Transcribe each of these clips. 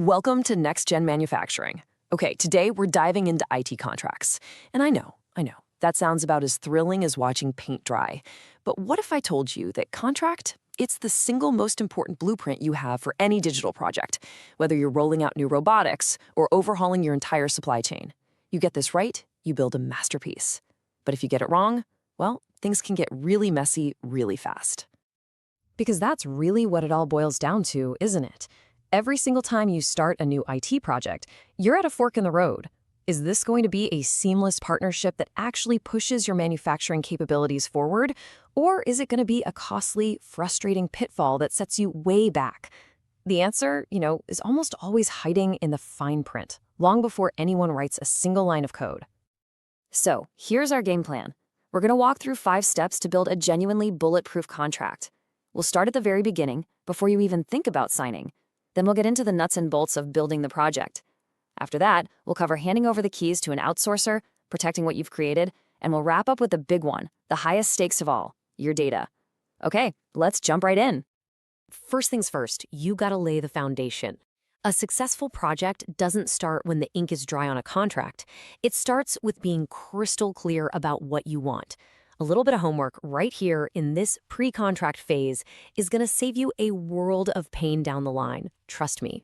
Welcome to Next Gen Manufacturing. Okay, today we're diving into IT contracts. And I know, that sounds about as thrilling as watching paint dry. But what if I told you that contract, it's the single most important blueprint you have for any digital project, whether you're rolling out new robotics or overhauling your entire supply chain. You get this right, you build a masterpiece. But if you get it wrong, well, things can get really messy really fast. Because that's really what it all boils down to, isn't it? Every single time you start a new IT project, you're at a fork in the road. Is this going to be a seamless partnership that actually pushes your manufacturing capabilities forward? Or is it going to be a costly, frustrating pitfall that sets you way back? The answer, is almost always hiding in the fine print, long before anyone writes a single line of code. So, here's our game plan. We're going to walk through 5 steps to build a genuinely bulletproof contract. We'll start at the very beginning, before you even think about signing. Then we'll get into the nuts and bolts of building the project. After that, we'll cover handing over the keys to an outsourcer, protecting what you've created, and we'll wrap up with the big one, the highest stakes of all, your data. Okay, let's jump right in. First things first, you gotta lay the foundation. A successful project doesn't start when the ink is dry on a contract. It starts with being crystal clear about what you want. A little bit of homework right here in this pre-contract phase is going to save you a world of pain down the line. Trust me.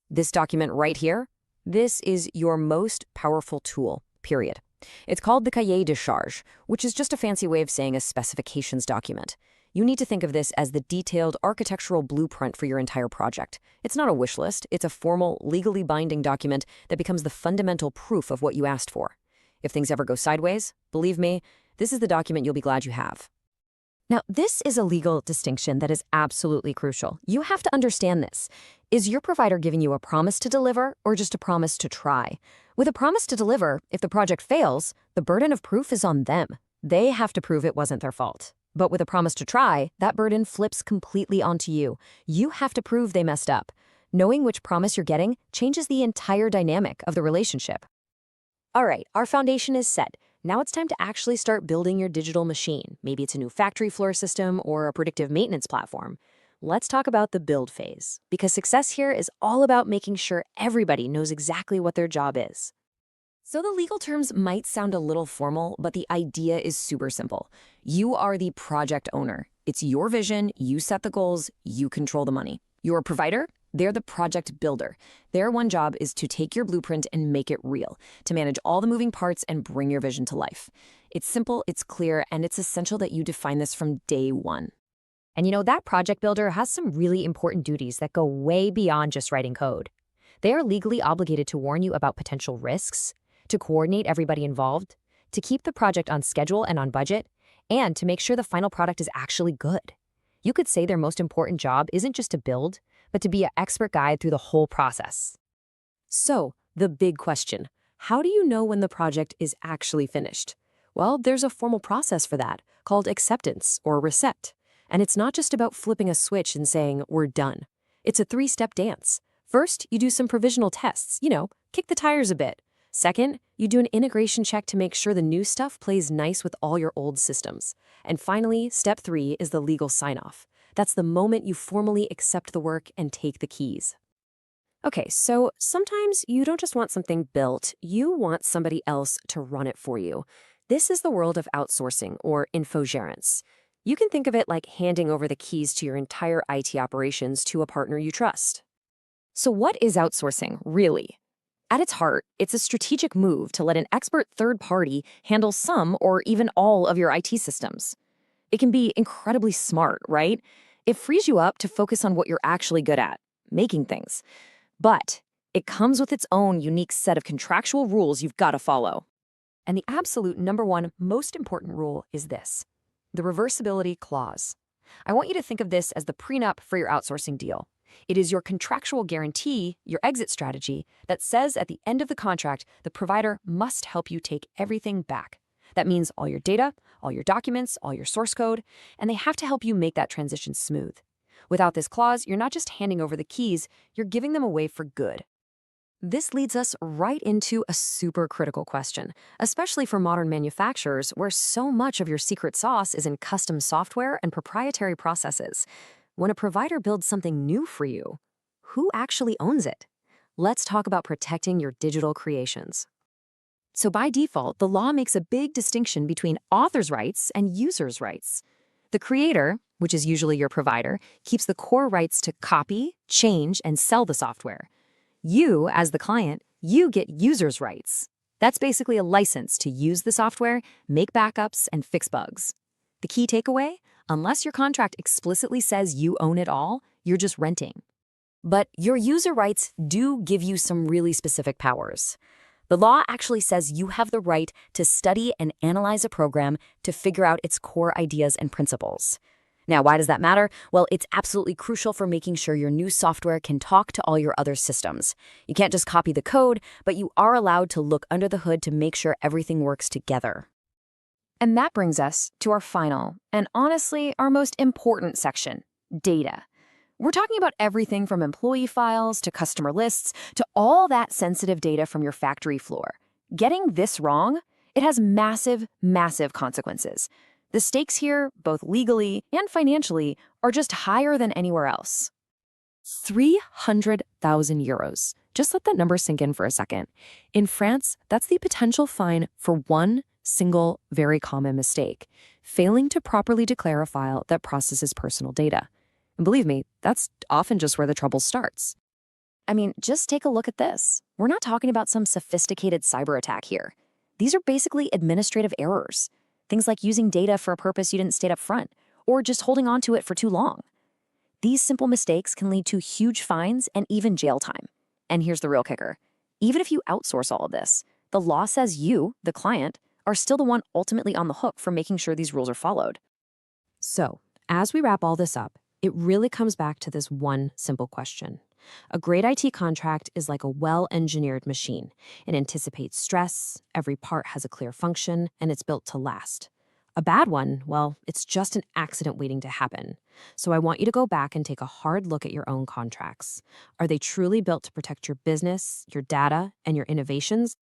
This document right here, this is your most powerful tool, period. It's called the Cahier de charge, which is just a fancy way of saying a specifications document. You need to think of this as the detailed architectural blueprint for your entire project. It's not a wish list, it's a formal, legally binding document that becomes the fundamental proof of what you asked for. If things ever go sideways, believe me, this is the document you'll be glad you have. Now, this is a legal distinction that is absolutely crucial. You have to understand this. Is your provider giving you a promise to deliver or just a promise to try? With a promise to deliver, if the project fails, the burden of proof is on them. They have to prove it wasn't their fault. But with a promise to try, that burden flips completely onto you. You have to prove they messed up. Knowing which promise you're getting changes the entire dynamic of the relationship. All right, our foundation is set. Now it's time to actually start building your digital machine. Maybe it's a new factory floor system or a predictive maintenance platform. Let's talk about the build phase, because success here is all about making sure everybody knows exactly what their job is. So the legal terms might sound a little formal, but the idea is super simple. You are the project owner. It's your vision, you set the goals, you control the money. Your provider? They're the project builder. Their one job is to take your blueprint and make it real, to manage all the moving parts and bring your vision to life. It's simple, it's clear, and it's essential that you define this from day one. And that project builder has some really important duties that go way beyond just writing code. They are legally obligated to warn you about potential risks, to coordinate everybody involved, to keep the project on schedule and on budget, and to make sure the final product is actually good. You could say their most important job isn't just to build, but to be an expert guide through the whole process. So, the big question, how do you know when the project is actually finished? Well, there's a formal process for that, called acceptance or reset. And it's not just about flipping a switch and saying, we're done. It's a 3-step dance. First, you do some provisional tests, kick the tires a bit. Second, you do an integration check to make sure the new stuff plays nice with all your old systems. And finally, step 3 is the legal sign-off. That's the moment you formally accept the work and take the keys. Okay, so sometimes you don't just want something built, you want somebody else to run it for you. This is the world of outsourcing or infogérance. You can think of it like handing over the keys to your entire IT operations to a partner you trust. So what is outsourcing, really? At its heart, it's a strategic move to let an expert third party handle some or even all of your IT systems. It can be incredibly smart, right? It frees you up to focus on what you're actually good at, making things. But it comes with its own unique set of contractual rules you've got to follow. And the absolute number one most important rule is this: the Reversibility Clause. I want you to think of this as the prenup for your outsourcing deal. It is your contractual guarantee, your exit strategy, that says at the end of the contract, the provider must help you take everything back. That means all your data, all your documents, all your source code, and they have to help you make that transition smooth. Without this clause, you're not just handing over the keys, you're giving them away for good. This leads us right into a super critical question, especially for modern manufacturers where so much of your secret sauce is in custom software and proprietary processes. When a provider builds something new for you, who actually owns it? let's talk about protecting your digital creations. So by default, the law makes a big distinction between author's rights and user's rights. The creator, which is usually your provider, keeps the core rights to copy, change, and sell the software. You, as the client, you get user's rights. That's basically a license to use the software, make backups, and fix bugs. The key takeaway? Unless your contract explicitly says you own it all, you're just renting. But your user rights do give you some really specific powers. The law actually says you have the right to study and analyze a program to figure out its core ideas and principles. Now, why does that matter? Well, it's absolutely crucial for making sure your new software can talk to all your other systems. You can't just copy the code, but you are allowed to look under the hood to make sure everything works together. And that brings us to our final, and honestly, our most important section, data. We're talking about everything from employee files to customer lists to all that sensitive data from your factory floor. Getting this wrong, it has massive, massive consequences. The stakes here, both legally and financially, are just higher than anywhere else. 300,000 euros. Just let that number sink in for a second. In France, that's the potential fine for one single, very common mistake: failing to properly declare a file that processes personal data. And believe me, that's often just where the trouble starts. I mean, just take a look at this. We're not talking about some sophisticated cyber attack here. These are basically administrative errors. Things like using data for a purpose you didn't state up front, or just holding on to it for too long. These simple mistakes can lead to huge fines and even jail time. And here's the real kicker. Even if you outsource all of this, the law says you, the client, are still the one ultimately on the hook for making sure these rules are followed. So, as we wrap all this up, it really comes back to this one simple question. A great IT contract is like a well-engineered machine. It anticipates stress, every part has a clear function, and it's built to last. A bad one, well, it's just an accident waiting to happen. So I want you to go back and take a hard look at your own contracts. Are they truly built to protect your business, your data, and your innovations?